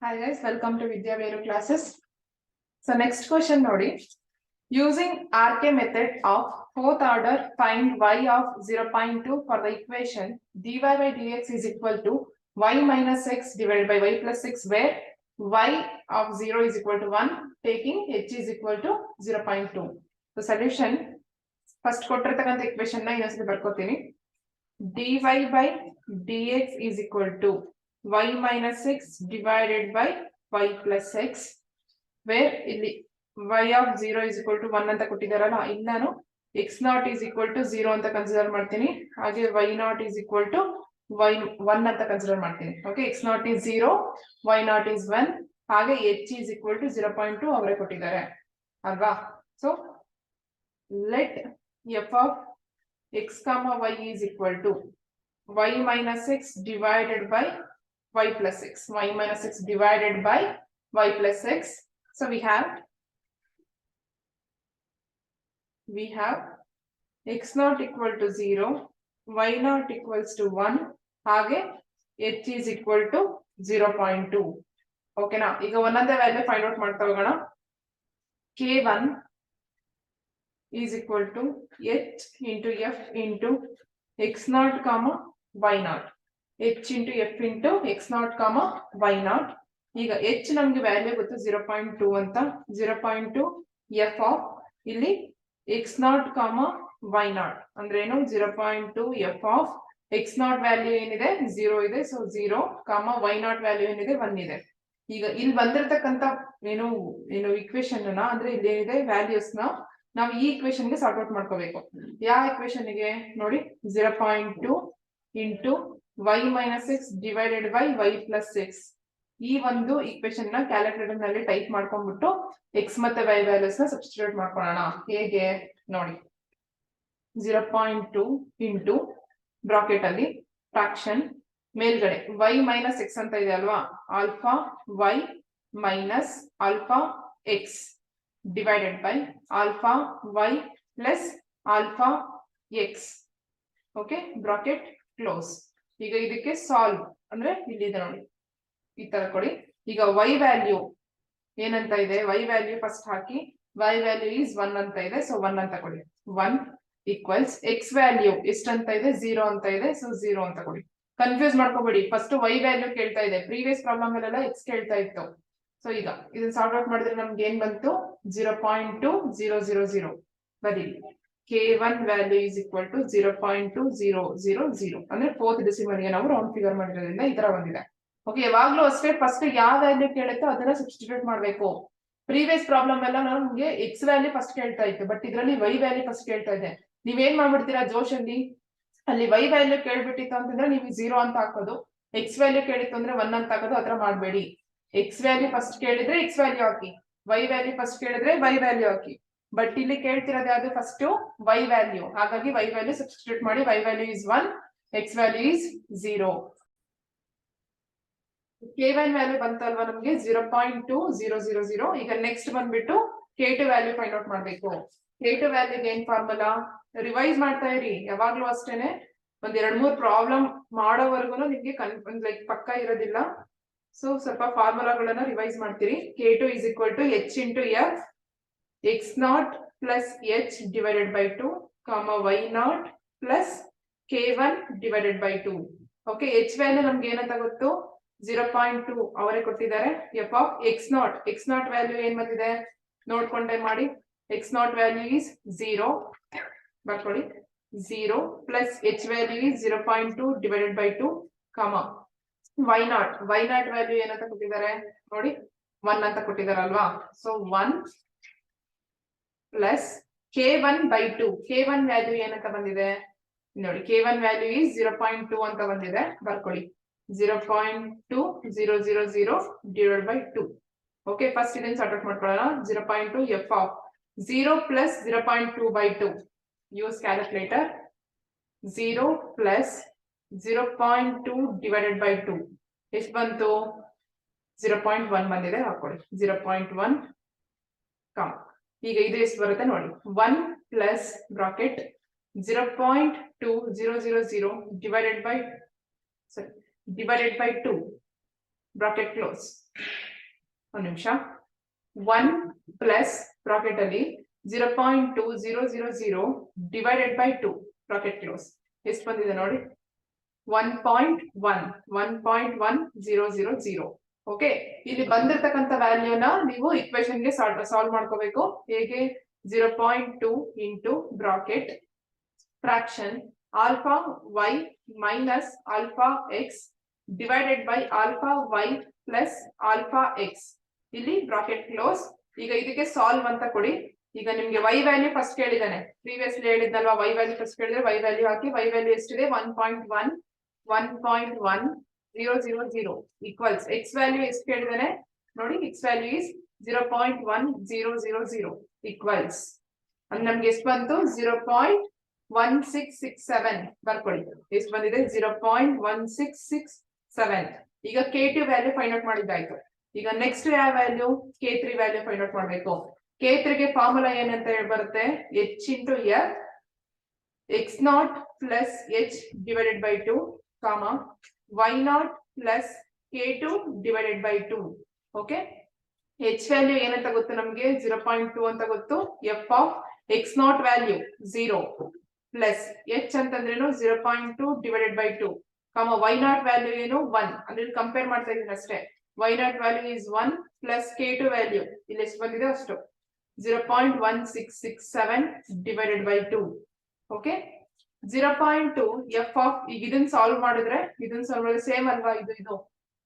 Hi guys, welcome to Vidya Veru classes. So next question nodi. Using RK method of fourth order, find y of 0.2 for the equation dy by dx is equal to y minus x divided by y plus 6, where y of 0 is equal to 1, taking h is equal to 0.2. The solution, first ಕೊಟ್ಟಿರತಕ್ಕಂತ equation ನ ಇನ್ನೊಂದ್ಸಲ ಬರ್ಕೋತೀನಿ. dy by dx is equal to y minus x divided by y plus x, where ಇಲ್ಲಿ y of 0 is equal to 1 ಅಂತ ಕೊಟ್ಟಿದಾರಲ್ಲ, ಇಲ್ಲಿ ನಾನು x naught is equal to 0 ಅಂತ consider ಮಾಡ್ತೀನಿ, ಹಾಗೆ y naught is equal to y 1 ಅಂತ consider ಮಾಡ್ತೀನಿ. Okay, x naught is 0, y naught is 1, ಹಾಗೆ h is equal to 0.2 ಅವರೇ ಕೊಟ್ಟಿದ್ದಾರೆ ಅಲ್ವಾ. So let f of x comma y is equal to y minus x divided by y plus x, y minus x divided by y plus x. So we have x naught equal to 0, y naught equals to 1, ಹಾಗೆ h is equal to 0.2. ಓಕೆನಾ, ಈಗ ಒಂದೊಂದೇ value find out ಮಾಡ್ತಾ ಹೋಗೋಣ. k1 is equal to h into f into x naught comma y naught, h into f into x naught comma y naught. ಈಗ h ನಮಗೆ value ಗೊತ್ತು 0.2 ಅಂತ, 0.2 f of ಇಲ್ಲಿ x naught comma y naught ಅಂದ್ರೆ ಏನು, 0.2 f of x naught value ಏನಿದೆ 0 ಇದೆ, so 0 comma y naught value ಏನಿದೆ 1 ಇದೆ. ಈಗ ಇಲ್ಲಿ ಬಂದಿರತಕ್ಕಂತ ಏನು ಇಕ್ವೇಶನ್ ನ ಅಂದ್ರೆ ಇಲ್ಲಿ ಏನಿದೆ ವ್ಯಾಲ್ಯೂಸ್ ನ ನಾವು ಈ ಇಕ್ವೇಶನ್ ಗೆ ಸಾರ್ಟ್ ಔಟ್ ಮಾಡ್ಕೋಬೇಕು. ಯಾವ ಇಕ್ವೇಶನ್ ಗೆ ನೋಡಿ, 0.2 into y minus X divided by y plus X, ಈ ಒಂದು ಇಕ್ವೇಶನ್ ನ ಕ್ಯಾಲ್ಕುಲೇಟರ್ ನಲ್ಲಿ ಟೈಪ್ ಮಾಡ್ಕೊಂಡ್ಬಿಟ್ಟು ಎಕ್ಸ್ ಮತ್ತೆ y ವ್ಯಾಲ್ಯೂಸ್ ನ ಸಬ್ಸ್ಟಿಟ್ಯೂಟ್ ಮಾಡ್ಕೊಳ್ಳೋಣ. ಹೇಗೆ ನೋಡಿ, 0.2 ಇಂಟು ಬ್ರಾಕೆಟ್ ಅಲ್ಲಿ ಫ್ರಾಕ್ಷನ್ ಮೇಲ್ಗಡೆ y ಮೈನಸ್ ಎಕ್ಸ್ ಅಂತ ಇದೆ ಅಲ್ವಾ, alpha y minus alpha X divided by alpha y plus alpha x. Okay, bracket close. ಈಗ ಇದಕ್ಕೆ ಸಾಲ್ವ್ ಅಂದ್ರೆ ಇಲ್ಲಿದೆ ನೋಡಿ, ಈ ತರ ಕೊಡಿ. ಈಗ y ವ್ಯಾಲ್ಯೂ ಏನಂತ ಇದೆ, y value first hockey, y value is 1 ಅಂತ ಇದೆ, ಸೊ 1 ಅಂತ ಕೊಡಿ. 1 ಈಕ್ವಲ್ಸ್ x ವ್ಯಾಲ್ಯೂ ಎಷ್ಟಂತ ಇದೆ, 0 ಅಂತ ಇದೆ, ಸೊ 0 ಅಂತ ಕೊಡಿ. ಕನ್ಫ್ಯೂಸ್ ಮಾಡ್ಕೋಬೇಡಿ, ಫಸ್ಟ್ y ವ್ಯಾಲ್ಯೂ ಕೇಳ್ತಾ ಇದೆ, ಪ್ರೀವಿಯಸ್ ಪ್ರಾಬ್ಲಮ್ ಅಲ್ಲೆಲ್ಲ x ಕೇಳ್ತಾ ಇತ್ತು. ಸೊ ಈಗ ಇದನ್ನ ಸಾರ್ಟ್ ಔಟ್ ಮಾಡಿದ್ರೆ ನಮ್ಗೆ ಏನ್ ಬಂತು, 0.2000 ಬರೀ k1 value is equal to 0.2000 ಅಂದ್ರೆ ಫೋರ್ತ್ ಡೆಸಿಮಲ್ ಗೆ ನಾವು ರೌಂಡ್ ಫಿಗರ್ ಮಾಡಿರೋದ್ರಿಂದ ಈ ತರ ಬಂದಿದೆ. ಓಕೆ, ಯಾವಾಗ್ಲೂ ಅಷ್ಟೇ ಫಸ್ಟ್ ಯಾವ ವ್ಯಾಲ್ಯೂ ಕೇಳುತ್ತೋ ಅದನ್ನ ಸಬ್ಸ್ಟಿಟ್ಯೂಟ್ ಮಾಡ್ಬೇಕು. ಪ್ರೀವಿಯಸ್ ಪ್ರಾಬ್ಲಮ್ ಎಲ್ಲ ನಮ್ಗೆ ಎಕ್ಸ್ ವ್ಯಾಲ್ಯೂ ಫಸ್ಟ್ ಕೇಳ್ತಾ ಇತ್ತು, ಬಟ್ ಇದರಲ್ಲಿ y ವ್ಯಾಲ್ಯೂ ಫಸ್ಟ್ ಕೇಳ್ತಾ ಇದೆ. ನೀವೇನ್ ಮಾಡ್ಬಿಡ್ತೀರಾ ಜೋಶಲ್ಲಿ, ಅಲ್ಲಿ y ವ್ಯಾಲ್ಯೂ ಕೇಳ್ಬಿಟ್ಟಿತ್ತು ಅಂತಂದ್ರೆ ನೀವು 0 ಅಂತ ಹಾಕೋದು, ಎಕ್ಸ್ ವ್ಯಾಲ್ಯೂ ಕೇಳಿತ್ತು ಅಂದ್ರೆ 1 ಅಂತ ಹಾಕೋದು, ಆತರ ಮಾಡ್ಬೇಡಿ. ಎಕ್ಸ್ ವ್ಯಾಲ್ಯೂ ಫಸ್ಟ್ ಕೇಳಿದ್ರೆ ಎಕ್ಸ್ ವ್ಯಾಲ್ಯೂ ಹಾಕಿ, y ವ್ಯಾಲ್ಯೂ ಫಸ್ಟ್ ಕೇಳಿದ್ರೆ y ವ್ಯಾಲ್ಯೂ ಹಾಕಿ. ಬಟ್ ಇಲ್ಲಿ ಕೇಳ್ತಿರೋದು ಯಾವ್ದು, ಫಸ್ಟ್ y ವ್ಯಾಲ್ಯೂ, ಹಾಗಾಗಿ y ವ್ಯಾಲ್ಯೂ ಸಬ್ಸ್ಟಿಟ್ಯೂಟ್ ಮಾಡಿ. y value is 1, x value is 0. k1 value ಬಂತಲ್ವಾ ನಮ್ಗೆ 0.2000. ಈಗ ನೆಕ್ಸ್ಟ್ ಬಂದ್ಬಿಟ್ಟು k2 ವ್ಯಾಲ್ಯೂ ಫೈಂಡ್ ಔಟ್ ಮಾಡ್ಬೇಕು. k2 ವ್ಯಾಲ್ಯೂಗೆ ಏನ್ ಫಾರ್ಮುಲಾ, ರಿವೈಸ್ ಮಾಡ್ತಾ ಇರಿ ಯಾವಾಗ್ಲೂ ಅಷ್ಟೇನೆ. ಒಂದ್ 2-3 ಪ್ರಾಬ್ಲಮ್ ಮಾಡೋವರೆಗೂ ನಿಮ್ಗೆ ಲೈಕ್ ಪಕ್ಕ ಇರೋದಿಲ್ಲ. ಸೊ ಸ್ವಲ್ಪ ಫಾರ್ಮುಲಾಗಳನ್ನ ರಿವೈಸ್ ಮಾಡ್ತೀರಿ. k2 is equal to h into f x naught plus h divided by 2 comma y naught plus k1 divided by 2. Okay, h value ನಮ್ಗೆ ಏನಂತ ಗೊತ್ತು, 0.2 ಅವರೇ ಕೊಟ್ಟಿದ್ದಾರೆ. f of x naught value ಏನ್ ಬಂದಿದೆ ನೋಡ್ಕೊಂಡೆ ಮಾಡಿ, x naught ವ್ಯಾಲ್ಯೂ is 0 ಬರ್ಕೊಳ್ಳಿ, 0 plus h value is 0.2 divided by 2 comma y naught value ಏನಂತ ಕೊಟ್ಟಿದ್ದಾರೆ ನೋಡಿ, 1 ಅಂತ ಕೊಟ್ಟಿದ್ದಾರೆ ಅಲ್ವಾ. So 1 plus k1 by 2, k1 value ಏನಂತ ಬಂದಿದೆ ನೋಡಿ, k1 ವ್ಯಾಲ್ಯೂ is 0.2 ಅಂತ ಬಂದಿದೆ, ಬರ್ಕೊಳ್ಳಿ 0.2000 divided by 2. ಓಕೆ, ಫಸ್ಟ್ ಇದನ್ನ ಸಾರ್ಟ್ ಔಟ್ ಮಾಡ್ಕೊಳ್ಳೋಣ. 0.2 f of 0 plus 0.2 by 2, use calculator. 0 plus 0.2 divided by 2 ಎಷ್ಟು ಬಂತು, 0.1 ಬಂದಿದೆ, ಹಾಕೊಳ್ಳಿ 0.1 ಕಮ್. ಈಗ ಇದು ಎಷ್ಟು ಬರುತ್ತೆ ನೋಡಿ, 1 plus bracket 0.2000 divided by 2 bracket close. ಒಂದು ನಿಮಿಷ. 1 ಪ್ಲಸ್ ಬ್ರಾಕೆಟ್ ಅಲ್ಲಿ 0.2000 ಡಿವೈಡೆಡ್ ಬೈ 2 ಬ್ರಾಕೆಟ್ ಕ್ಲೋಸ್. ಎಷ್ಟು ಬಂದಿದೆ ನೋಡಿ, 1.1000. ಓಕೆ, ಇಲ್ಲಿ ಬಂದಿರತಕ್ಕಂತ ವ್ಯಾಲ್ಯೂನ ನೀವು ಇಕ್ವೇಶನ್ ಗೆ ಸಾಲ್ವ್ ಮಾಡ್ಕೋಬೇಕು. ಹೇಗೆ? 0.2 into bracket fraction alpha y minus alpha x divided by alpha y plus alpha x. ಇಲ್ಲಿ ಬ್ರಾಕೆಟ್ ಕ್ಲೋಸ್. ಈಗ ಇದಕ್ಕೆ ಸಾಲ್ವ್ ಅಂತ ಕೊಡಿ. ಈಗ ನಿಮ್ಗೆ ವೈ ವ್ಯಾಲ್ಯೂ ಫಸ್ಟ್ ಕೇಳಿದಾನೆ, ಪ್ರೀವಿಯಸ್ಲಿ ಹೇಳಿದ್ನಲ್ವಾ, ವೈ ವ್ಯಾಲ್ಯೂ ಫಸ್ಟ್ ಕೇಳಿದ್ರೆ ವೈ ವ್ಯಾಲ್ಯೂ ಹಾಕಿ. ವೈ ವ್ಯಾಲ್ಯೂ ಎಷ್ಟಿದೆ? 1.1000 ಈಕ್ವಲ್ಸ್ ಎಕ್ಸ್ ವ್ಯಾಲ್ಯೂ ಎಷ್ಟು ಕೇಳಿದಾನೆ ನೋಡಿ, ಎಕ್ಸ್ ವ್ಯಾಲ್ಯೂ ಇಸ್ 0.1000 ಈಕ್ವಲ್ಸ್ ಅದು ನಮ್ಗೆ ಎಷ್ಟು ಬಂತು? 0.1667 ಬರ್ಕೊಳ್ಳಿ. ಎಷ್ಟು ಬಂದಿದೆ? 0.1667. ಈಗ K2 ವ್ಯಾಲ್ಯೂ ಫೈಂಡ್ ಔಟ್ ಮಾಡಿದ್ದಾಯ್ತು. ಈಗ ನೆಕ್ಸ್ಟ್ ಯಾವ value? K3 value find out ಮಾಡ್ಬೇಕು. K3 ಗೆ ಫಾರ್ಮುಲಾ ಏನಂತ ಹೇಳಿ ಬರುತ್ತೆ? H into F x naught plus h divided by 2, comma y naught plus k2 divided by 2. Okay, h value ಏನಂತ ಗೊತ್ತು ನಮಗೆ? 0.2 ಅಂತ ಗೊತ್ತು. f of x naught value 0 plus h ಅಂತಂದ್ರೇನು? 0.2 divided by 2, comma y naught value ಏನು? 1. ಅಂದ್ರೆ compare ಮಾಡ್ತಾ ಇದ್ದೀನಿ ಅಷ್ಟೇ. y naught value is 1 plus k2 value ಇಲ್ಲಿ ಎಷ್ಟು ಬಂದಿದೆ ಅಷ್ಟು, 0.1667 divided by 2. Okay, 0.2 F of. ಈಗ ಇದನ್ನ ಸಾಲ್ವ್ ಮಾಡಿದ್ರೆ ಸೇಮ್ ಅಲ್ವಾ ಇದು.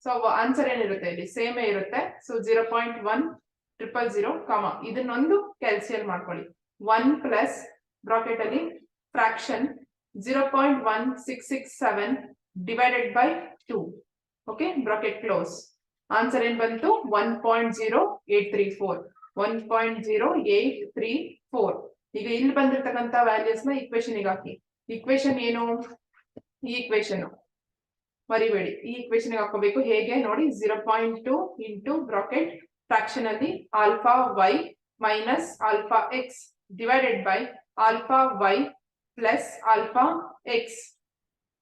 ಸೊ ಆನ್ಸರ್ ಏನಿರುತ್ತೆ ಇಲ್ಲಿ? ಸೇಮೇ ಇರುತ್ತೆ. ಸೊ 0.1000, ಕಾಮ ಇದನ್ನೊಂದು ಕ್ಯಾಲ್ಸಿಯಲ್ ಮಾಡ್ಕೊಳ್ಳಿ. 1 ಪ್ಲಸ್ ಬ್ರಾಕೆಟ್ ಅಲ್ಲಿ fraction 0.1667 divided by 2. Okay, bracket close. Answer ಏನ್ ಬಂತು? 1.0834. 1.0834. ಈಗ ಇಲ್ಲಿ ಬಂದಿರತಕ್ಕಂತ ವ್ಯಾಲ್ಯೂಸ್ ನ ಇಕ್ವೇಶನ್ ಗೆ ಹಾಕಿ. ಇಕ್ವೇಶನ್ ಏನು? ಈ ಇಕ್ವೇಶನ್ ಮರಿಬೇಡಿ, ಈ ಇಕ್ವೇಶನ್ ಗೆ ಹಾಕೋಬೇಕು. ಹೇಗೆ ನೋಡಿ, 0.2 ಇಂಟು ಬ್ರಾಕೆಟ್ ಫ್ರಾಕ್ಷನ್ ಅಲ್ಲಿ alpha y minus alpha x divided by alpha y plus alpha x.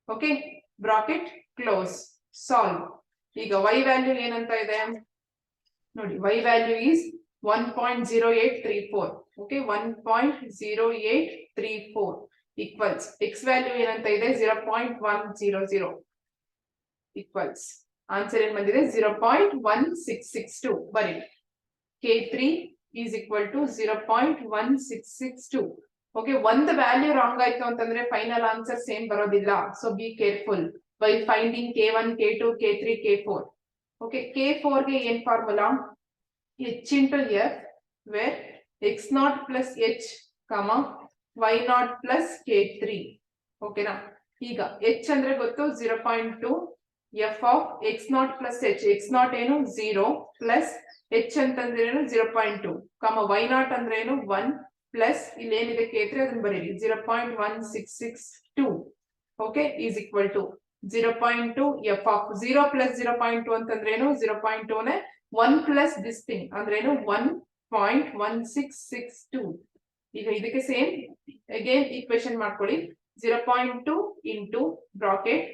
Okay, bracket close. Solve. ಈಗ ವೈ ವ್ಯಾಲ್ಯೂ ಏನಂತ ಇದೆ ನೋಡಿ, y value is 1.0834. okay, 1.0834 equals x value ಏನಂತ ಇದೆ? 0.100 equals ಆನ್ಸರ್ ಏನ್ ಬಂದಿದೆ? 0.1662. ಬರೀ K3 is equal to 0.1662. Okay, ಒಂದು ವ್ಯಾಲ್ಯೂ ರಾಂಗ್ ಆಯ್ತು ಅಂತಂದ್ರೆ ಫೈನಲ್ ಆನ್ಸರ್ ಸೇಮ್ ಬರೋದಿಲ್ಲ. So be careful by finding K1, K2, K3, K4. Okay, K4 ಗೆ ಏನ್ formula? h into f where x naught plus h, comma y naught plus k3. ಓಕೆನಾ? ಈಗ h ಅಂದ್ರೆ ಗೊತ್ತು 0.2, f of x naught plus h. x naught ಏನು? 0 plus h ಅಂತಂದ್ರೆ ಏನು? 0.2, comma y naught ಅಂದ್ರೆ ಏನು? 1 plus ಇಲ್ಲಿ ಏನಿದೆ k3 ಅದನ್ನ ಬರೀರಿ 0.1662. Okay, is equal to 0.2 f of 0 plus 0.2 ಅಂತಂದ್ರೆ ಏನು? 0.2 ನೇ 1 plus this thing ಅಂದ್ರೆ ಏನು? 1.1662. ಈಗ ಇದಕ್ಕೆ ಸೇಮ್ ಅಗೇನ್ ಈಕ್ವೇಶನ್ ಮಾಡ್ಕೊಳ್ಳಿ. 0.2 into bracket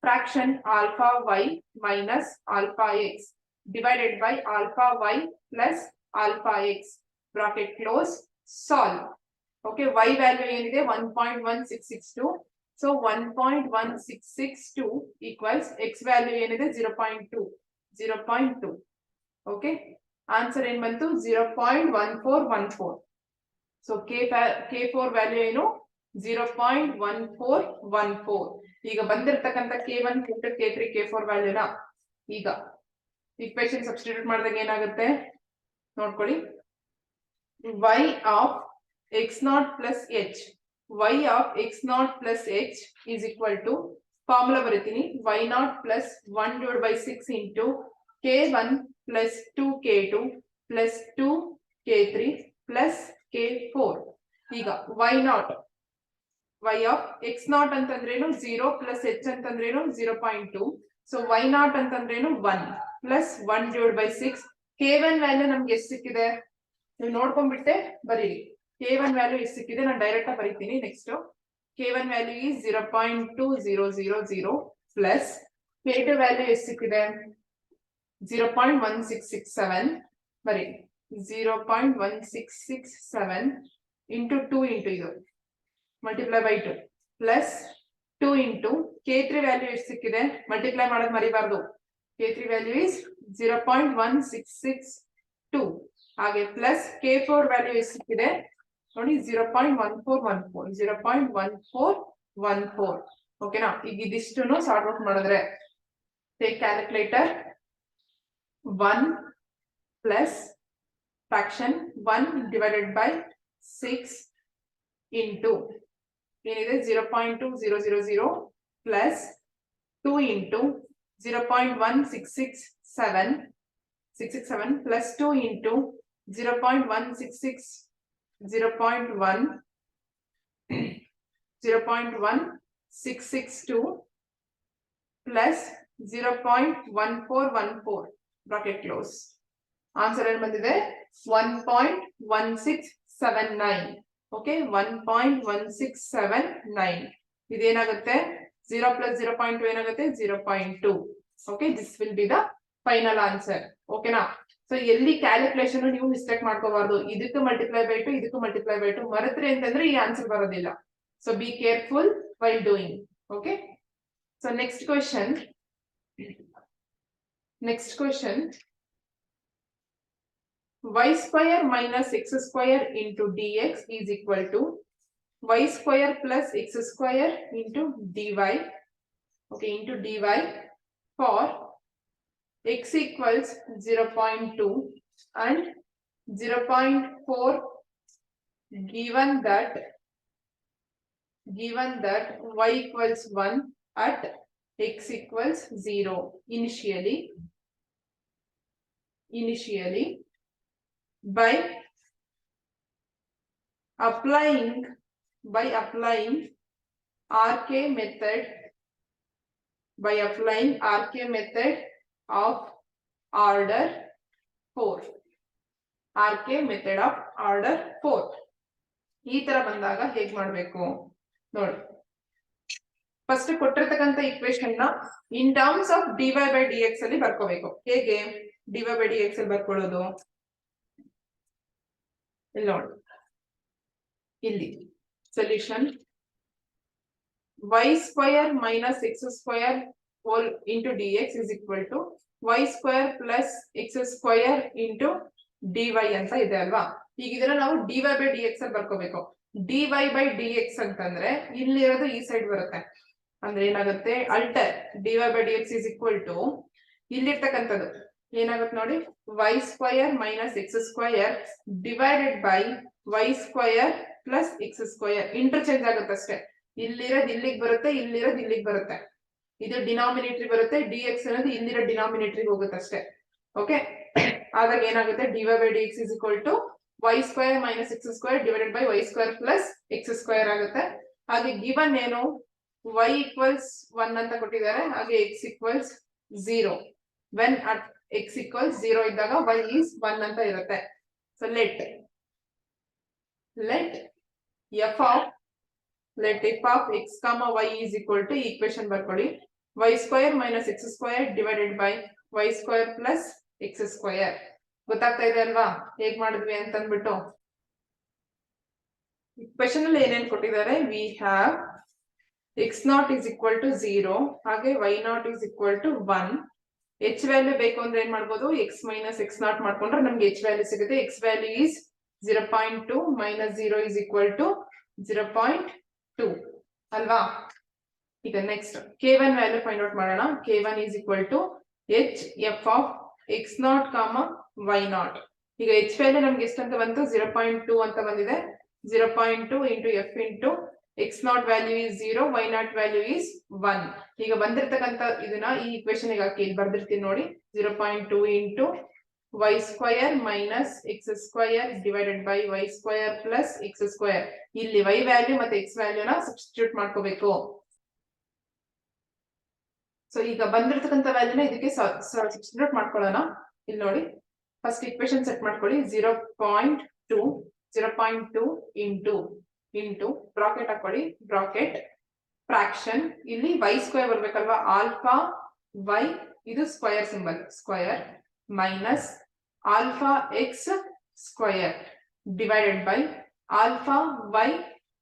fraction alpha y minus alpha x divided by alpha y plus alpha x bracket close. Solve. Okay, y value ಏನಿದೆ? 1.1662. So 1.1662 equals X value ಏನಿದೆ? 0.2. Okay, answer ಏನ್ ಬಂತು? 0.1414. So K4 value ಏನು? 0.1414. ಈಗ ಬಂದಿರತಕ್ಕಂತ K1, K2, K3, K4 ವ್ಯಾಲ್ಯೂನ ಈಗ equation substitute ಮಾಡಿದಾಗ ಏನಾಗುತ್ತೆ ನೋಡ್ಕೊಳ್ಳಿ. y of x naught plus h, y of x naught plus h is equal to formula ಬರೀತೀನಿ. y naught plus 1 divided by 6 into K1 plus 2K2 plus 2K3 plus K4. ಈಗ y naught, y of x naught ಅಂತಂದ್ರೇನು? 0 plus h ಅಂತಂದ್ರೇನು? 0.2. So y naught ಅಂತಂದ್ರೇನು? 1 plus 1 divided by 6. K1 value ನಮ್ಗೆ ಎಷ್ಟು ಸಿಕ್ಕಿದೆ? ನೀವು ನೋಡ್ಕೊಂಡ್ಬಿಟ್ಟೆ ಬರೀರಿ. K1 ವ್ಯಾಲ್ಯೂ ಎಷ್ಟು ಸಿಕ್ಕಿದೆ ನಾನು ಡೈರೆಕ್ಟ್ ಆಗಿ ಬರೀತೀನಿ. Next K1 value is 0.2000 plus K2 value ಎಷ್ಟು ಸಿಕ್ಕಿದೆ? 0.1667 ಬರೀ 0.1667 into 2 into ಇದು multiply by 2 plus 2 into K3 value ಎಷ್ಟು ಸಿಕ್ಕಿದೆ ಮಲ್ಟಿಪ್ಲೈ ಮಾಡೋದು ಮರಿಬಾರ್ದು K3 value is 0.1662 ಹಾಗೆ ಪ್ಲಸ್ K4 ವ್ಯಾಲ್ಯೂ ಎಷ್ಟು ಸಿಕ್ಕಿದೆ ನೋಡಿ 0.1414 ಓಕೆನಾ ಈಗ ಇದಿಷ್ಟನ್ನು ಸಾರ್ಟ್ ಔಟ್ ಮಾಡಿದ್ರೆ take calculator 1 plus fraction 1 divided by 6 into ಏನಿದೆ 0.2000 plus 2 into 0.1667 plus 2 into 0.166 0.1662 plus 0.1414 bracket close. Answer ಏನು ಬಂದಿದೆ 1.1679 ಓಕೆ 1.1679 ಇದೇನಾಗುತ್ತೆ 0 plus 0.2 ಏನಾಗುತ್ತೆ 0.2 okay this will be the final answer ಓಕೆನಾ ಸೊ ಎಲ್ಲಿ ಕ್ಯಾಲ್ಕುಲೇಷನ್ ನೀವು ಮಿಸ್ಟೇಕ್ ಮಾಡ್ಕೋಬಾರ್ದು ಇದಕ್ಕೆ ಮಲ್ಟಿಪ್ಲೈ ಬೈ 2 ಇದಕ್ಕೆ ಮಲ್ಟಿಪ್ಲೈ ಬೈ 2 ಮರೆತ್ರಿ ಅಂತಂದ್ರೆ ಈ ಆನ್ಸರ್ ಬರೋದಿಲ್ಲ so be careful while doing okay so next question y square minus x square into dx is equal to y square plus x square into dy okay into dy for x equals 0.2 and 0.4 given that y equals 1 at x equals 0 initially by applying RK method of order 4 RK method of order 4 ಈ ತರ ಬಂದಾಗ ಹೇಗೆ ಮಾಡಬೇಕು ನೋಡಿ first ಕೊಟ್ಟಿರತಕ್ಕಂತ equation ನ in terms of dy by dx ಅಲ್ಲಿ ಬರ್ಕೋಬೇಕು ಹೇಗೆ dy by dx ಅಲ್ಲಿ ಬರ್ಕೊಳ್ಳೋದು ಇಲ್ಲಿ ನೋಡಿ ಇಲ್ಲಿ solution y square minus x square whole into dx is equal to y square plus x square into dy ಅಂತ ಇದೆ ಅಲ್ವಾ ಈಗ ಇದನ್ನ ನಾವು dy by dx ಅಲ್ಲಿ ಬರ್ಕೋಬೇಕು dy by dx ಅಂತಂದ್ರೆ ಇಲ್ಲಿರೋದು ಈ ಸೈಡ್ ಬರುತ್ತೆ ಅಂದ್ರೆ ಏನಾಗುತ್ತೆ ಅಲ್ಟರ್ dy by dx is equal to ಇಲ್ಲಿರ್ತಕ್ಕಂಥದ್ದು ಏನಾಗುತ್ತೆ ನೋಡಿ y square minus x square divided by y square plus x square interchange ಆಗುತ್ತೆ ಅಷ್ಟೇ ಇಲ್ಲಿರೋದು ಇಲ್ಲಿಗೆ ಬರುತ್ತೆ ಇಲ್ಲಿರೋದು ಇಲ್ಲಿಗೆ ಬರುತ್ತೆ ಇದು ಡಿನಾಮಿನೇಟರ್ ಬರುತ್ತೆ dx ಅನ್ನೋದು ಇಲ್ಲಿರೋ ಡಿನಾಮಿನೇಟರ್ ಹೋಗುತ್ತೆ ಅಷ್ಟೇ ಓಕೆ ಆದಾಗ ಏನಾಗುತ್ತೆ dy by dx is equal to y square minus x square divided by y square plus x square ಆಗುತ್ತೆ ಹಾಗೆ ಗಿವನ್ ಏನು y equals 1 ಅಂತ ಕೊಟ್ಟಿದ್ದಾರೆ ಹಾಗೆ x equals 0 when at x equals 0 ಇದ್ದಾಗ y is 1 ಅಂತ ಇರುತ್ತೆ so let f of x comma y is equal to equation ಬರ್ಕೊಳ್ಳಿ y square minus x square divided by y square plus x square ಗೊತ್ತಾಗ್ತಾ ಇದೆ ಅಲ್ವಾ ಹೇಗ್ ಮಾಡಿದ್ವಿ ಅಂತ ಅಂದ್ಬಿಟ್ಟು ಇಕ್ವೇಶನ್ ಅಲ್ಲಿ ಏನೇನ್ ಕೊಟ್ಟಿದ್ದಾರೆ we have x naught is equal to 0 ಹಾಗೆ y naught is equal to 1 h value ಬೇಕು ಅಂದ್ರೆ ಏನ್ ಮಾಡ್ಬೋದು x minus x naught ಮಾಡ್ಕೊಂಡ್ರೆ ನಮ್ಗೆ h ವ್ಯಾಲ್ಯೂ ಸಿಗುತ್ತೆ x value is 0.2 minus 0 is equal to 0.2 ಅಲ್ವಾ ಈಗ next k1 value find out ಮಾಡೋಣ k1 is equal to h f of x naught comma y naught ಈಗ h ವ್ಯಾಲ್ಯೂ ನಮ್ಗೆ ಎಷ್ಟು ಅಂತ ಬಂತು 0.2 ಅಂತ ಬಂದಿದೆ 0.2 into f into x naught value is 0 y naught value is 1 ಈಗ ಬಂದಿರತಕ್ಕಂತ ಇದನ್ನ ಈ ಈಕ್ವೇಶನ್ ಗೆ ಹಾಕಿ ಇಲ್ಲಿ ಬರ್ದಿರ್ತೀನಿ ನೋಡಿ 0.2 into y square minus x square divided by y square plus x square ಇಲ್ಲಿ y ವ್ಯಾಲ್ಯೂ ಮತ್ತೆ x ವ್ಯಾಲ್ಯೂ ನ ಸಬ್ಸ್ಟಿಟ್ಯೂಟ್ ಮಾಡ್ಕೋಬೇಕು ಸೊ ಈಗ ಬಂದಿರತಕ್ಕಂತ ವ್ಯಾಲ್ಯೂನ ಇದಕ್ಕೆ ಸಬ್ಸ್ಟಿಟ್ಯೂಟ್ ಮಾಡ್ಕೊಳ್ಳೋಣ ಇಲ್ಲಿ ನೋಡಿ ಫಸ್ಟ್ ಈಕ್ವೇಶನ್ ಸೆಟ್ ಮಾಡ್ಕೊಳ್ಳಿ 0.2 into ಬ್ರಾಕೆಟ್ ಹಾಕೊಳ್ಳಿ ಬ್ರಾಕೆಟ್ ಫ್ರಾಕ್ಷನ್ ಇಲ್ಲಿ y ಸ್ಕ್ವೇರ್ ಬರ್ಬೇಕಲ್ವಾ ಆಲ್ಫಾ y ಇದು square symbol square minus alpha X square divided by alpha y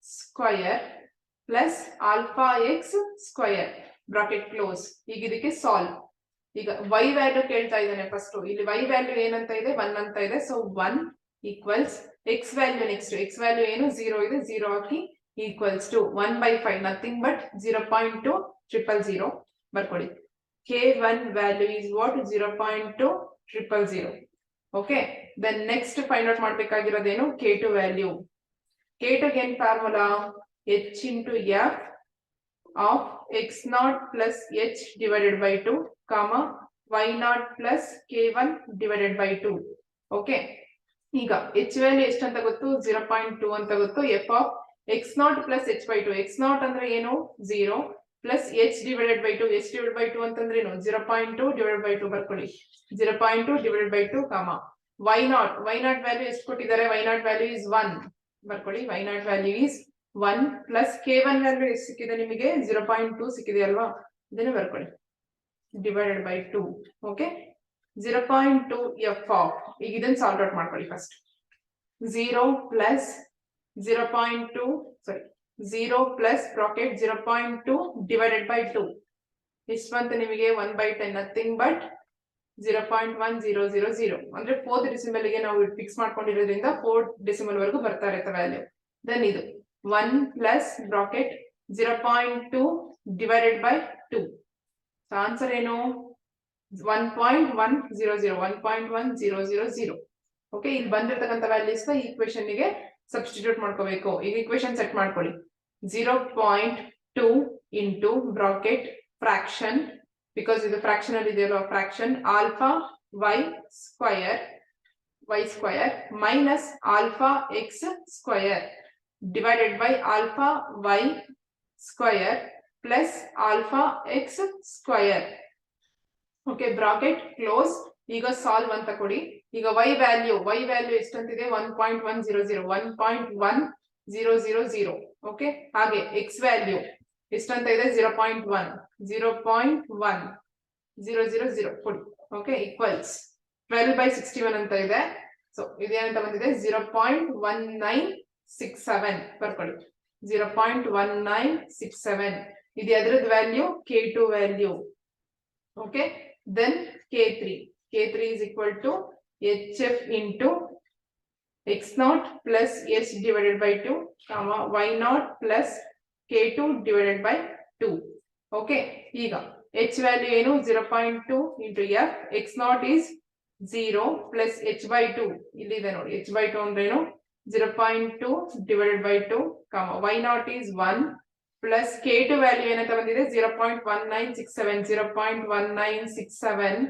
square plus alpha X square bracket close. ಈಗ ಇದಕ್ಕೆ ಸಾಲ್ವ್. ಈಗ y ವ್ಯಾಲ್ಯೂ ಕೇಳ್ತಾ ಇದ್ದಾನೆ first. ಇಲ್ಲಿ y ವ್ಯಾಲ್ಯೂ ಏನಂತ ಇದೆ 1 ಅಂತ ಇದೆ. So 1 equals x value next x value ಏನು 0 ಇದೆ 0 ಹಾಕಿ ಈಕ್ವಲ್ಸ್ ಟು 1/5 ನಥಿಂಗ್ ಬಟ್ 0.200 ಬರ್ಕೊಳ್ಳಿ. k1 value is what 0.200. Okay then next find out ಮಾಡ್ಬೇಕಾಗಿರೋದೇನು k2 ವ್ಯಾಲ್ಯೂ. k2 ಏನ್ formula h into f of x naught plus h divided by 2 comma y naught plus k1 divided by 2. Okay ಈಗ h value ಎಷ್ಟು ಅಂತ ಗೊತ್ತು 0.2 ಅಂತ ಗೊತ್ತು. f of x naught plus h by 2 x naught ಅಂದ್ರೆ ಏನು 0 plus h divided by 2 h divided by 2 ಅಂತಂದ್ರೆ ಏನು 0.2 divided by 2 ಬರ್ಕೊಳ್ಳಿ 0.2 divided by 2 comma y naught value ಎಷ್ಟು ಕೊಟ್ಟಿದ್ದಾರೆ y naught ವ್ಯಾಲ್ಯೂ is 1 ಬರ್ಕೊಳ್ಳಿ y naught value is 1 plus k1 value ಎಷ್ಟು ಸಿಕ್ಕಿದೆ ನಿಮಗೆ 0.2 ಸಿಕ್ಕಿದೆ ಅಲ್ವಾ ಇದನ್ನ ಬರ್ಕೊಳ್ಳಿ divided by 2. Okay 0.2 f of ಈಗ ಇದನ್ನ ಸಾಲ್ವ್ ಔಟ್ ಮಾಡ್ಕೊಳ್ಳಿ first 0 plus 0.2 sorry 0 plus bracket 0.2 divided by 2 ಎಷ್ಟು ಬಂತು ನಿಮಗೆ 1/10 ನಥಿಂಗ್ ಬಟ್ 0.1000 ಅಂದ್ರೆ 4th ಡೆಸಿಮಲ್ ಗೆ ನಾವು ಫಿಕ್ಸ್ ಮಾಡ್ಕೊಂಡಿರೋದ್ರಿಂದ 4th ಡೆಸಿಮಲ್ ವರೆಗೂ ಬರ್ತಾ ಇರುತ್ತೆ ವ್ಯಾಲ್ಯೂ. ದೆನ್ ಇದು 1 plus bracket 0.2 divided by 2. So answer ಏನು 1.100. ಓಕೆ ಇಲ್ಲಿ ಬಂದಿರತಕ್ಕಂತ ವ್ಯಾಲ್ಯೂಸ್ ನ ಈಕ್ವೇಶನ್ ಗೆ ಸಬ್ಸ್ಟಿಟ್ಯೂಟ್ ಮಾಡ್ಕೋಬೇಕು. ಈಗ ಈಕ್ವೇಶನ್ ಸೆಟ್ ಮಾಡ್ಕೊಳ್ಳಿ 0.2 into bracket fraction ಬಿಕಾಸ್ ಇದು ಫ್ರಾಕ್ಷನ್ ಅಲ್ಲಿ ಇದೆಯಲ್ಲ fraction alpha y square minus alpha X square divided by alpha y square plus alpha x square. Okay bracket close. ಈಗ ಸಾಲ್ವ್ ಅಂತ ಕೊಡಿ. ಈಗ y ವ್ಯಾಲ್ಯೂ ಎಷ್ಟು ಅಂತಿದೆ 1.100. ಓಕೆ ಹಾಗೆ x ವ್ಯಾಲ್ಯೂ ಎಷ್ಟಂತ ಇದೆ 0.1000 ಕೊಡಿ. ಓಕೆ ಈಕ್ವಲ್ಸ್ 12/61 ಅಂತ ಇದೆ. ಸೊ ಇದೇನಂತ ಬಂದಿದೆ 0.1967 ಬರ್ಕೊಳ್ಳಿ 0.1967 ಇದು ಅದರದ್ದು value k2 value. Okay then k3 is equal to hf into x naught plus h divided by 2 comma y naught plus k2 divided by 2. Okay ಈಗ h ವ್ಯಾಲ್ಯೂ ಏನು 0.2 into f x naught is 0 plus h by 2 ಇಲ್ಲಿದೆ ನೋಡಿ h by 2 ಅಂದ್ರೆ ಏನು 0.2 divided by 2 comma y naught is 1 plus k2 value ಏನಂತ ಬಂದಿದೆ 0.1967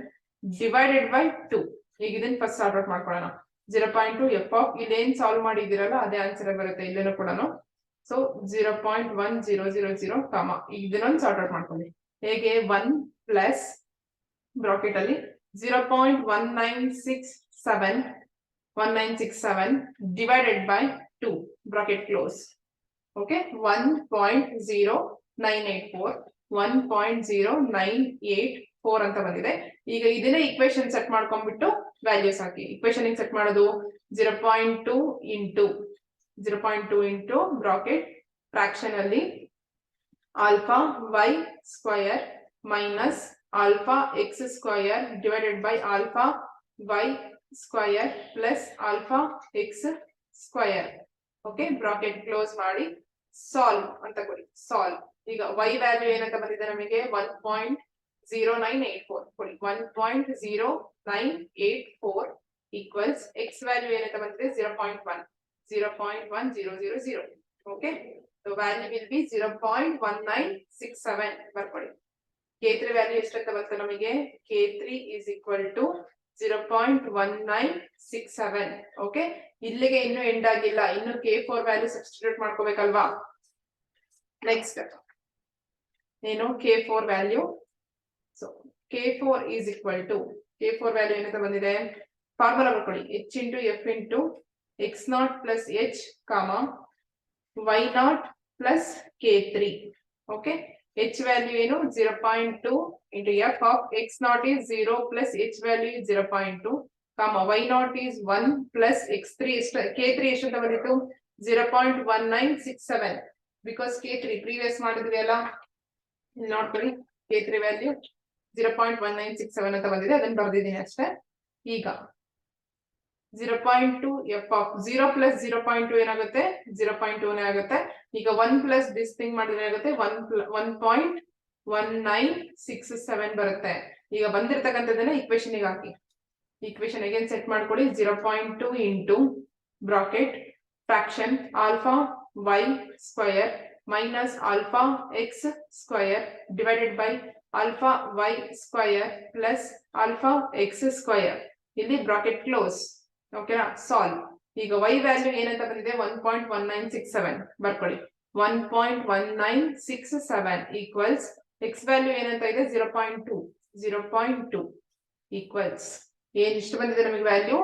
divided by 2. ಈಗ ಇದನ್ನ ಫಸ್ಟ್ ಸಾಲ್ವ್ ಔಟ್ ಮಾಡ್ಕೊಳ್ಳೋಣ 0.2 f of ಇಲ್ಲೇನ್ ಸಾಲ್ವ್ ಮಾಡಿದಿರಲ್ಲ ಅದೇ ಆನ್ಸರ್ ಬರುತ್ತೆ ಇಲ್ಲೇನೂ ಕೂಡ. ಸೊ 0.1000 ಕಾಮ ಇದನ್ನೊಂದು ಸಾರ್ಟ್ ಔಟ್ ಮಾಡ್ಕೊಳ್ಳಿ ಹೇಗೆ 1 ಪ್ಲಸ್ ಬ್ರಾಕೆಟ್ ಅಲ್ಲಿ 0.1967 divided by 2 bracket close. Okay 1.0984 ಅಂತ ಬಂದಿದೆ. ಈಗ ಇದನ್ನೇ ಈಕ್ವೇಶನ್ ಸೆಟ್ ಮಾಡ್ಕೊಂಡ್ಬಿಟ್ಟು ವ್ಯಾಲ್ಯೂಸ್ ಹಾಕಿ. ಈಕ್ವೇಶನ್ ಸೆಟ್ ಮಾಡೋದು 0.2 into ಬ್ರಾಕೆಟ್ ಫ್ರಾಕ್ಷನ್ ಅಲ್ಲಿ alpha y square minus alpha X square divided by alpha y square plus alpha X square. Okay bracket close ಮಾಡಿ solve ಅಂತ ಕೊಡಿ ಸಾಲ್ವ್. ಈಗ y ವ್ಯಾಲ್ಯೂ ಏನಂತ ಬಂದಿದೆ ನಮಗೆ 1.0984 ಕೊಡಿ 1.0984 ಈಕ್ವಲ್ಸ್ x ವ್ಯಾಲ್ಯೂ ಏನಂತ ಬಂದಿದೆ 0.1000. Okay so value will be 0.1967 ಬರ್ಕೊಳ್ಳಿ. k3 ವ್ಯಾಲ್ಯೂ ಎಷ್ಟಂತ ಬಂತು ನಮಗೆ k3 is equal to 0.1967. Okay ಇಲ್ಲಿಗೆ ಇನ್ನು ಎಂಡ್ ಆಗಿಲ್ಲ, ಇನ್ನು k4 ವ್ಯಾಲ್ಯೂ ಸಬ್ಸ್ಟಿಟ್ಯೂಟ್ ಮಾಡ್ಕೋಬೇಕಲ್ವಾ. ನೆಕ್ಸ್ಟ್ ಏನು k4 value. So k4 is equal to k4 value ಏನಂತ ಬಂದಿದೆ ಫಾರ್ಮುಲಾ ಬರ್ಕೊಳ್ಳಿ h into f into x naught plus h comma y naught plus k3. Okay h value ಏನು 0.2 into f of x naught is 0 plus h value is 0.2 comma y naught is 1 plus x3 k3 ಎಷ್ಟು ಅಂತ ಬಂದಿತ್ತು 0.1967 because k3 previous ಮಾಡಿದ್ವಿ ಅಲ್ಲ ಇಲ್ಲಿ ನೋಡ್ಕೊಳ್ಳಿ k3 value 0.1967 ಅಂತ ಬಂದಿದೆ ಅದನ್ನ ಬರೆದಿದ್ದೀನಿ ಅಷ್ಟೇ ಈಗ 0.2 f of 0 plus 0.2 ಏನಾಗುತ್ತೆ 0.2 ನೇ ಆಗುತ್ತೆ ಈಗ 1 plus this thing ಮಾಡಿದ್ರೆ ಏನಾಗುತ್ತೆ 1.1967 ಬರುತ್ತೆ ಈಗ ಬಂದಿರತಕ್ಕಂಥದ್ದನ್ನ ಈಕ್ವೇಶನ್ ಗೆ ಹಾಕಿ ಈಕ್ವೇಶನ್ ಅಗೇನ್ ಸೆಟ್ ಮಾಡ್ಕೊಳ್ಳಿ 0.2 into bracket fraction alpha y square minus alpha x square divided by alpha y square plus alpha x square ಇಲ್ಲಿ bracket close ಓಕೆನಾ ಸಾಲ್ವ್ ಈಗ y ವ್ಯಾಲ್ಯೂ ಏನಂತ ಬಂದಿದೆ 1.1967 ಬರ್ಕೊಳ್ಳಿ 1.1967 ಈಕ್ವಲ್ಸ್ x ವ್ಯಾಲ್ಯೂ ಏನಂತ ಇದೆ 0.2 ಈಕ್ವಲ್ಸ್ ಏನ್ ಇಷ್ಟು ಬಂದಿದೆ ನಮಗೆ ವ್ಯಾಲ್ಯೂ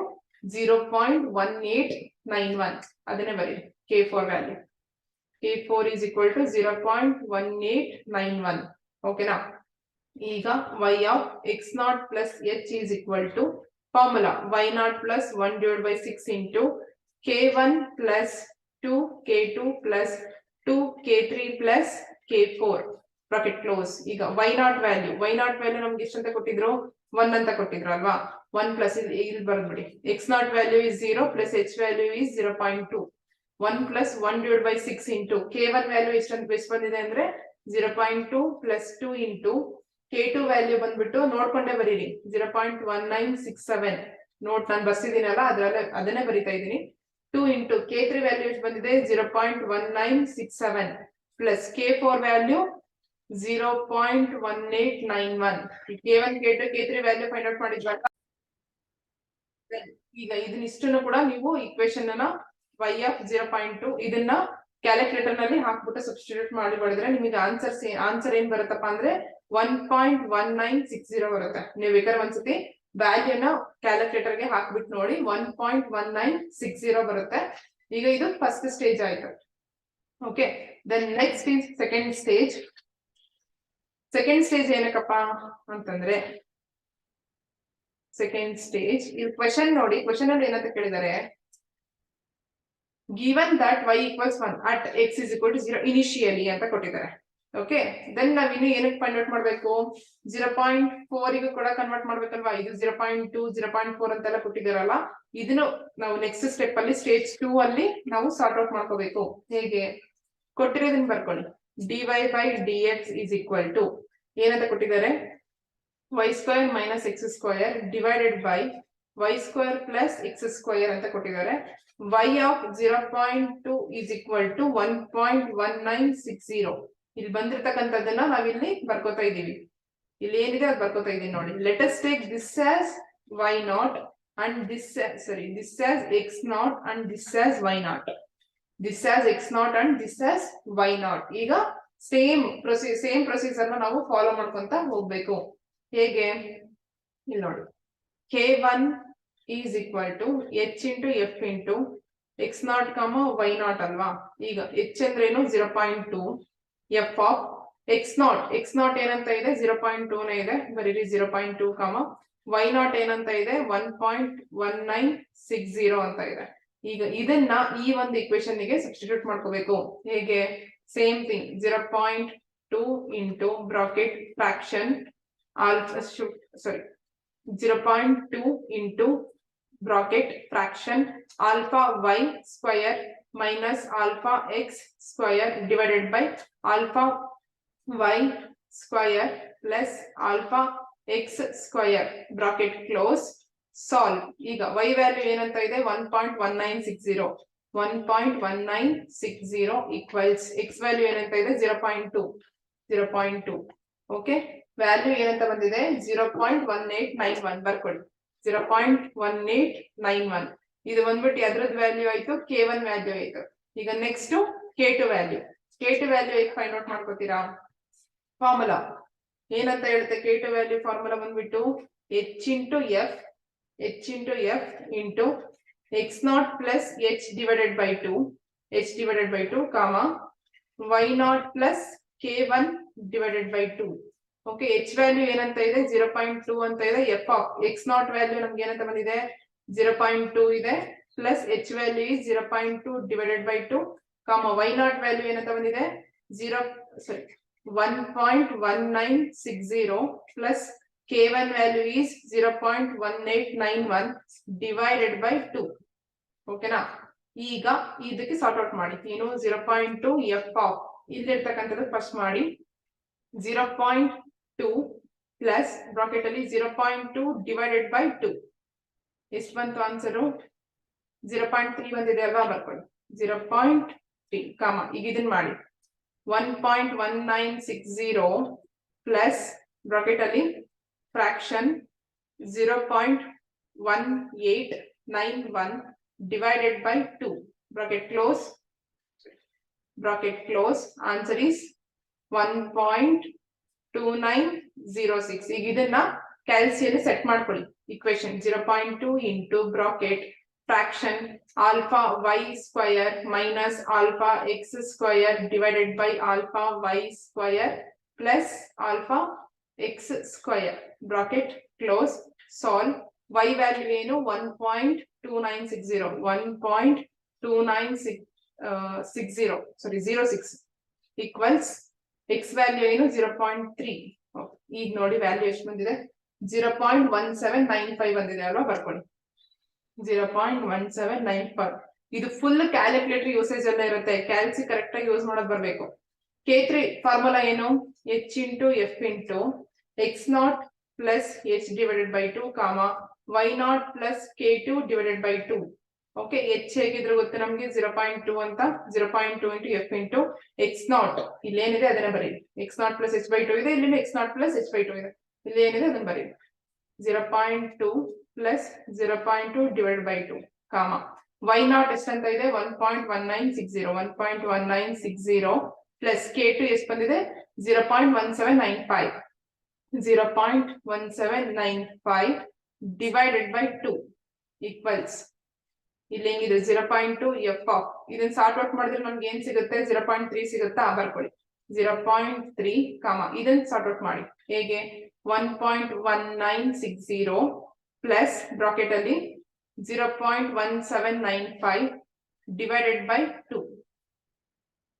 0.1891 ಅದನ್ನೇ ಬರೀ k4 value k4 is equal to 0.1891 ಓಕೆನಾ ಈಗ y of x naught plus h is equal to formula y naught plus 1 divided by 6 into k1 plus 2 k2 plus 2 k3 plus k4 bracket close ಈಗ y naught value ನಮ್ಗೆ ಎಷ್ಟು ಅಂತ ಕೊಟ್ಟಿದ್ರು 1 ಅಂತ ಕೊಟ್ಟಿದ್ರು ಅಲ್ವಾ 1 plus ಇಲ್ಲಿ ಬರೆದ್ಬಿಡಿ x naught value is 0 plus h value is 0.2 1 plus 1 divided by 6 into k1 value ಎಷ್ಟು ಬಂದಿದೆ ಅಂದ್ರೆ 0.2 plus 2 into k2 ವ್ಯಾಲ್ಯೂ ಬಂದ್ಬಿಟ್ಟು ನೋಡ್ಕೊಂಡೇ ಬರೀರಿ 0.1967 ನೋಟ್ ನಾನು ಬರ್ಸಿದ್ದೀನಲ್ಲ ಅದನ್ನೇ ಬರಿತಾ ಇದ್ದೀನಿ 2 into k3 ವ್ಯಾಲ್ಯೂ ಎಷ್ಟು ಬಂದಿದೆ 0.1967 plus k4 value 0.1891 k1 k2 k3 value find out ಮಾಡಿದ್ವಾಗ ಈಗ ಇದನ್ನಿಷ್ಟನ್ನು ಕೂಡ ನೀವು ಈಕ್ವೇಶನ್ ಅನ್ನ y of 0.2 ಇದನ್ನ ಕ್ಯಾಲ್ಕುಲೇಟರ್ ನಲ್ಲಿ ಹಾಕ್ಬಿಟ್ಟು ಸಬ್ಸ್ಟಿಟ್ಯೂಟ್ ಮಾಡಿ ಮಾಡಿದ್ರೆ ನಿಮಗೆ ಆನ್ಸರ್ ಏನ್ ಬರುತ್ತಪ್ಪ ಅಂದ್ರೆ 1.1960 ಬರುತ್ತೆ ನೀವು ಬೇಕಾದ್ರೆ ಒಂದ್ಸತಿ ವ್ಯಾಲ್ಯೂನ ಕ್ಯಾಲ್ಕುಲೇಟರ್ ಗೆ ಹಾಕ್ಬಿಟ್ಟು ನೋಡಿ 1.1960 ಬರುತ್ತೆ ಈಗ ಇದು ಫಸ್ಟ್ ಸ್ಟೇಜ್ ಆಯ್ತು okay then next is second stage ಏನಕ್ಕಪ್ಪ ಅಂತಂದ್ರೆ ಸೆಕೆಂಡ್ ಸ್ಟೇಜ್ ಇಲ್ಲಿ ಕ್ವೆಶ್ಚನ್ ನೋಡಿ ಕ್ವೆಶ್ಚನ್ ಅಲ್ಲಿ ಏನಂತ ಕೇಳಿದ್ದಾರೆ given that y equals 1 at x is equal to 0 initially ಅಂತ ಕೊಟ್ಟಿದ್ದಾರೆ ಓಕೆ ದೆನ್ ನಾವ್ ಇನ್ನು ಏನಕ್ಕೆ ಫೈಂಡ್ ಔಟ್ ಮಾಡ್ಬೇಕು 0.4 ಗೆ ಕೂಡ ಕನ್ವರ್ಟ್ ಮಾಡ್ಬೇಕಲ್ವಾ ಇದು 0.2 0.4 ಅಂತೆಲ್ಲ ಕೊಟ್ಟಿದ್ದಾರಲ್ಲ ಇದನ್ನು ನಾವು ನೆಕ್ಸ್ಟ್ ಸ್ಟೆಪ್ ಅಲ್ಲಿ ಸ್ಟೇಜ್ 2 ಅಲ್ಲಿ ನಾವು ಸಾರ್ಟ್ ಔಟ್ ಮಾಡ್ಕೋಬೇಕು ಹೇಗೆ ಕೊಟ್ಟಿರೋದನ್ನ ಬರ್ಕೊಳ್ಳಿ dy by dx is equal to ಏನಂತ ಕೊಟ್ಟಿದ್ದಾರೆ y square minus x square divided by y square plus x square ಅಂತ ಕೊಟ್ಟಿದ್ದಾರೆ y of 0.2 is equal to 1.1960 ಇಲ್ಲಿ ಬಂದಿರತಕ್ಕಂಥದ್ದನ್ನ ನಾವಿಲ್ಲಿ ಬರ್ಕೋತಾ ಇದೀವಿ ಇಲ್ಲಿ ಏನಿದೆ ಅದು ಬರ್ಕೋತಾ ಇದೀನಿ ನೋಡಿ let us take this as y naught and this as x naught and this as y naught this as x naught and this as y naught ಈಗ same procedure ನ ನಾವು ಫಾಲೋ ಮಾಡ್ಕೊಂತ ಹೋಗ್ಬೇಕು ಹೇಗೆ ಇಲ್ಲಿ ನೋಡಿ k1 is equal to h into f into x naught y naught ಅಲ್ವಾ ಈಗ h ಅಂದ್ರೆ ಏನು 0.2 f of x naught ಏನಂತ ಇದೆ 0.2 ನೇ ಇದೆ ಬರೀರಿ 0.2 y naught ಏನಂತ ಇದೆ 1.1960 ಅಂತ ಇದೆ ಈಗ ಇದನ್ನ ಈ ಒಂದು ಈಕ್ವೇಶನ್ ಗೆ ಸಬ್ಸ್ಟಿಟ್ಯೂಟ್ ಮಾಡ್ಕೋಬೇಕು ಹೇಗೆ same thing 0.2 into bracket fraction alpha 0.2 into bracket fraction alpha y square minus alpha x square divided by alpha y square plus alpha x square bracket close solve ಈಗ y value ಏನಂತ ಇದೆ 1.1960 equals x value ಏನಂತ ಇದೆ 0.2 okay value ಏನಂತ ಬಂದಿದೆ 0.1891 ಬರ್ಕೊಳ್ಳಿ 0.1891 ಇದು ಬಂದ್ಬಿಟ್ಟು ಅದ್ರದ್ದು ವ್ಯಾಲ್ಯೂ ಆಯ್ತು k1 ವ್ಯಾಲ್ಯೂ ಆಯ್ತು ಈಗ ನೆಕ್ಸ್ಟ್ k2 ವ್ಯಾಲ್ಯೂ ಹೇಗೆ ಫೈಂಡ್ ಔಟ್ ಮಾಡ್ಕೋತೀರಾ ಫಾರ್ಮುಲಾ ಏನಂತ ಹೇಳುತ್ತೆ k2 ವ್ಯಾಲ್ಯೂ ಫಾರ್ಮುಲಾ ಬಂದ್ಬಿಟ್ಟು h into f into x naught plus h divided by 2 comma y naught plus k1 divided by 2. Okay h value ಏನಂತ ಇದೆ 0.2 ಅಂತ ಇದೆ. f of x naught value ನಮ್ಗೆ ಏನಂತ ಬಂದಿದೆ 0.2 ಇದೆ plus h value is 0.2 divided by 2 ಕಾಮ y naught value ಏನಂತ ಬಂದಿದೆ 1.1960 plus k1 value is 0.1891 divided by 2. ಓಕೆನಾ ಈಗ ಇದಕ್ಕೆ ಸಾರ್ಟ್ ಔಟ್ ಮಾಡಿ ಏನು 0.2 f of ಇಲ್ಲಿರ್ತಕ್ಕಂಥದ್ದು ಫಸ್ಟ್ ಮಾಡಿ 0.2 ಪ್ಲಸ್ ಬ್ರಾಕೆಟ್ ಅಲ್ಲಿ 0.2 divided by 2 ಎಷ್ಟು ಬಂತು ಆನ್ಸರ್ 0.3 ಬಂದಿದೆ ಅಲ್ವಾ ಬರ್ಕೊಳ್ಳಿ 0.3 ಕಾಮ ಈಗ ಇದನ್ನ ಮಾಡಿ 1.1960 ಪ್ಲಸ್ ಬ್ರಾಕೆಟ್ ಅಲ್ಲಿ fraction 0.1891 divided by 2 bracket close answer is 1.2906 ಈಗ ಇದನ್ನ ಕ್ಯಾಲ್ಸಿಯಲ್ಲಿ ಸೆಟ್ ಮಾಡ್ಕೊಳ್ಳಿ equation 0.2 into bracket fraction alpha y square minus alpha x square divided by alpha y square plus alpha x square bracket close solve y value ಏನು 1.2960 sorry 06 equals x value ಏನು 0.3 ಈಗ ನೋಡಿ value ಎಷ್ಟು ಬಂದಿದೆ 0.1795 ಬಂದಿದೆ ಅಲ್ವಾ ಬರ್ಕೊಳ್ಳಿ 0.1795 ಇದು ಫುಲ್ ಕ್ಯಾಲ್ಕುಲೇಟರ್ ಯೂಸೇಜ್ ಎಲ್ಲ ಇರುತ್ತೆ ಕ್ಯಾಲ್ಸಿ ಕರೆಕ್ಟ್ ಆಗಿ ಯೂಸ್ ಮಾಡೋದು ಬರಬೇಕು k3 ಫಾರ್ಮುಲಾ ಏನು h into f into x naught plus h divided by 2 comma y naught plus k2 divided by 2 okay h ಹೇಗಿದ್ರು ಗೊತ್ತು ನಮಗೆ 0.2 ಅಂತ 0.2 into f into x naught ಇಲ್ಲಿ ಏನಿದೆ ಅದನ್ನ ಬರೀರಿ x naught plus h by 2 ಇದೆ ಇಲ್ಲಿ x naught plus h by 2 ಇದೆ ಇಲ್ಲಿ ಏನಿದೆ ಅದನ್ನ ಬರೀರಿ 0.2 plus 0.2 divided by 2 comma y naught ಎಷ್ಟಂತ ಇದೆ 1.1960 plus k2 ಎಷ್ಟು ಬಂದಿದೆ 0.1795 divided by 2 equals ಇಲ್ಲಿ ಹೆಂಗಿದೆ 0.2 f of ಇದನ್ನ ಸಾರ್ಟ್ ಔಟ್ ಮಾಡಿದ್ರೆ ನಮ್ಗೆ ಏನ್ ಸಿಗುತ್ತೆ 0.3 ಸಿಗುತ್ತಾ ಬರ್ಕೊಳ್ಳಿ 0.3 ಕಾಮ ಇದನ್ನ ಸಾರ್ಟ್ ಔಟ್ ಮಾಡಿ ಹೇಗೆ 1.1960 ಪ್ಲಸ್ ಬ್ರಾಕೆಟ್ ಅಲ್ಲಿ 0.1795 divided by 2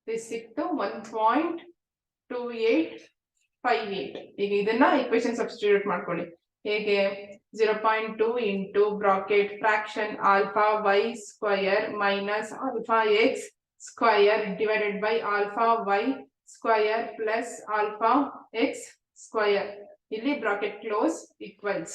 this ಸಿಕ್ತು 1.2858 ಈಗ ಇದನ್ನ ಇಕ್ವೇಶನ್ ಸಬ್ಸ್ಟಿಟ್ಯೂಟ್ ಮಾಡ್ಕೊಳ್ಳಿ ಹೇಗೆ 0.2 into bracket fraction alpha y square minus alpha x square divided by alpha y square plus alpha x square ಇಲ್ಲಿ bracket close equals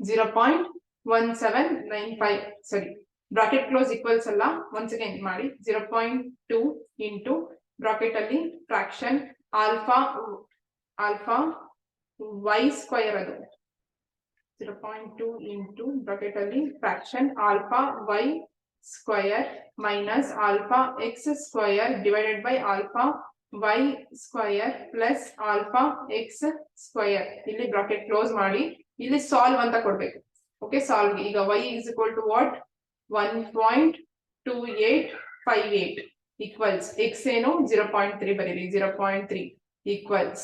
0.1795 sorry bracket close equals ಅಲ್ಲ once again ಮಾಡಿ 0.2 into bracket ಅಲ್ಲಿ fraction alpha y square ಅದು 0.2 into bracket ಅಲ್ಲಿ fraction alpha y square minus alpha x square divided by alpha y square plus alpha x square ಇಲ್ಲಿ bracket close ಮಾಡಿ ಇಲ್ಲಿ solve ಅಂತ ಕೊಡ್ಬೇಕು ಓಕೆ ಸಾಲ್ವ್ ಈಗ y is equal to what 1.2858 equals x ಏನು 0.3 ಬರೀರಿ 0.3 equals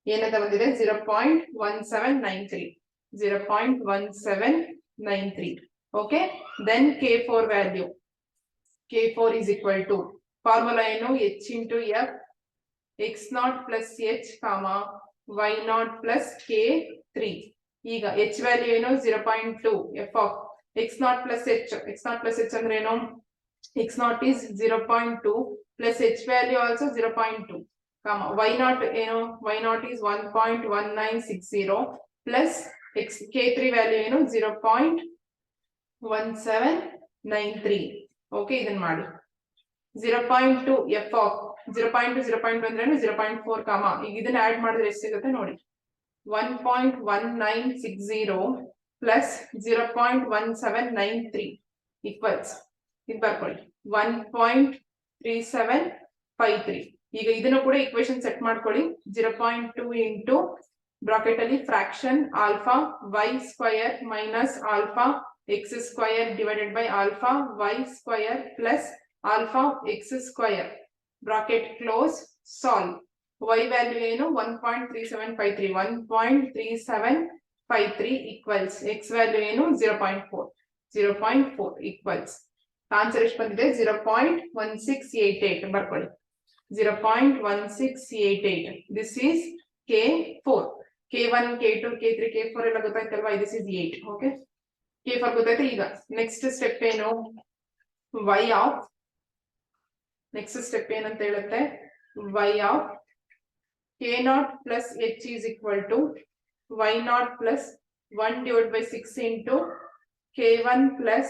ಏನಂತ ಬಂದಿದೆ 0.1793 0.1793 okay then k4 value k4 is equal to formula ಏನು h into f x naught plus h comma y naught plus k3 ಈಗ h value ಏನು 0.2 f of x naught plus h ಅಂದ್ರೆ ಏನು x naught is 0.2 plus h value also 0.2 comma y naught ಏನು y naught is 1.1960 plus k3 value ಏನು 0.1793 okay ಇದನ್ನ ಮಾಡಿ 0.2 f of 0.2 ಅಂದ್ರೆ 0.4 ಕಾಮ ಈಗ ಇದನ್ನ ಆಡ್ ಮಾಡಿದ್ರೆ ಎಷ್ಟು ಸಿಗುತ್ತೆ ನೋಡಿ 1.1960 plus 0.1793 equals ಇದು ಬರ್ಕೊಳ್ಳಿ 1.3753 ಈಗ ಇದನ್ನು ಕೂಡ ಇಕ್ವೇಶನ್ ಸೆಟ್ ಮಾಡ್ಕೊಳ್ಳಿ 0.2 into bracket ಅಲ್ಲಿ fraction alpha y square minus alpha x square divided by alpha y square plus alpha x square bracket close solve y value ಏನು 1.3753 1.3753 ಈಕ್ವಲ್ಸ್ x ವ್ಯಾಲ್ಯೂ ಏನು 0.4 equals answer ಎಷ್ಟು ಬಂದಿದೆ 0.1688 ಬರ್ಕೊಳ್ಳಿ 0.1688 this is K4 K1 K2 K3 K4 ಎಲ್ಲ ಗೊತ್ತಾಯ್ತಲ್ವಾ this is 8 okay K4 ಗೊತ್ತಾಯ್ತು ಈಗ next step ಏನು y of next step ಏನಂತ ಹೇಳುತ್ತೆ y of K0 plus H is equal to Y0 plus 1 divided by 6 into K1 plus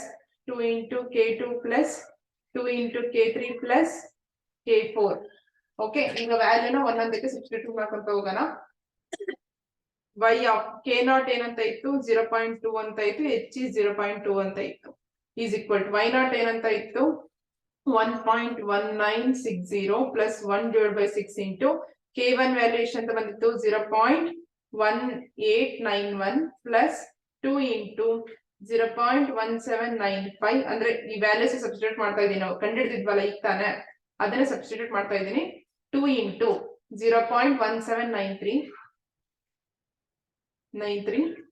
2 into K2 plus 2 into K3 plus K4. Okay, ಈಗ ವ್ಯಾಲ್ಯೂನ ಒಂದೊಂದಕ್ಕೆ substitute ಮಾಡ್ಕೊಂತ ಹೋಗೋಣ. Y of K0 ಏನಂತ ಇತ್ತು 0.2 ಅಂತ ಇತ್ತು, H is 0.2 ಅಂತ ಇತ್ತು, is equal to Y0 ಏನಂತ ಇತ್ತು 1.1960 plus 1 divided by 6 into K1 valuation ಅಂತ ಬಂದಿತ್ತು 0.1891 plus 2 into 0.1795 ಅಂದ್ರೆ ಈ ವ್ಯಾಲ್ಯೂಸ್ ಸಬ್ಸ್ಟಿಟ್ಯೂಟ್ ಮಾಡ್ತಾ ಇದೀನಿ ನಾವು ಕಂಡುಹಿಡಿದಿದ್ವಲ್ಲ ಈಗ ತಾನೆ ಅದನ್ನ ಸಬ್ಸ್ಟಿಟ್ಯೂಟ್ ಮಾಡ್ತಾ ಇದೀನಿ 2 into 0.1793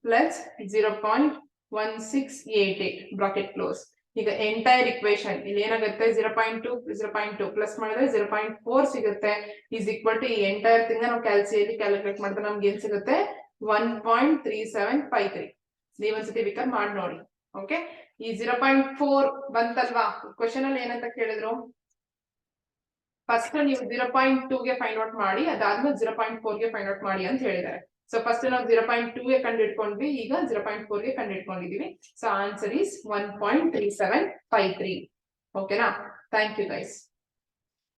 plus 0.1688 bracket close. ಈಗ ಎಂಟೈರ್ ಇಕ್ವೇಶನ್ ಇಲ್ಲಿ ಏನಾಗುತ್ತೆ 0.2 ಪ್ಲಸ್ ಮಾಡಿದ್ರೆ 0.4 ಸಿಗುತ್ತೆ ಈಸ್ ಈಕ್ವಲ್ ಟು ಈ ಎಂಟೈರ್ ತಿಂಗ್ ನಾವು ಕ್ಯಾಲ್ಕುಲೇಟ್ ಮಾಡಿದ್ರೆ ನಮ್ಗೆ ಏನ್ ಸಿಗುತ್ತೆ 1.3753 ನೀವೊಂದ್ಸತಿ ಬೇಕಾದ್ರೆ ಮಾಡಿ ನೋಡಿ ಓಕೆ ಈ 0.4 ಬಂತಲ್ವಾ ಕ್ವಶನ್ ಅಲ್ಲಿ ಏನಂತ ಕೇಳಿದ್ರು ಫಸ್ಟ್ ನೀವು 0.2 ಗೆ ಫೈಂಡ್ ಔಟ್ ಮಾಡಿ ಅದಾದ್ಮೇಲೆ 0.4 ಗೆ ಫೈಂಡ್ ಔಟ್ ಮಾಡಿ ಅಂತ ಹೇಳಿದ್ದಾರೆ ಸೊ ಫಸ್ಟ್ ನಾವು 0.2 ಗೆ ಕಂಡುಹಿಡ್ಕೊಂಡ್ವಿ ಈಗ 0.4 ಗೆ ಕಂಡುಹಿಡ್ಕೊಂಡಿದೀವಿ ಸೊ ಆನ್ಸರ್ ಈಸ್ 1.3753 ಓಕೆನಾ ಥ್ಯಾಂಕ್ ಯು ಗೈಸ್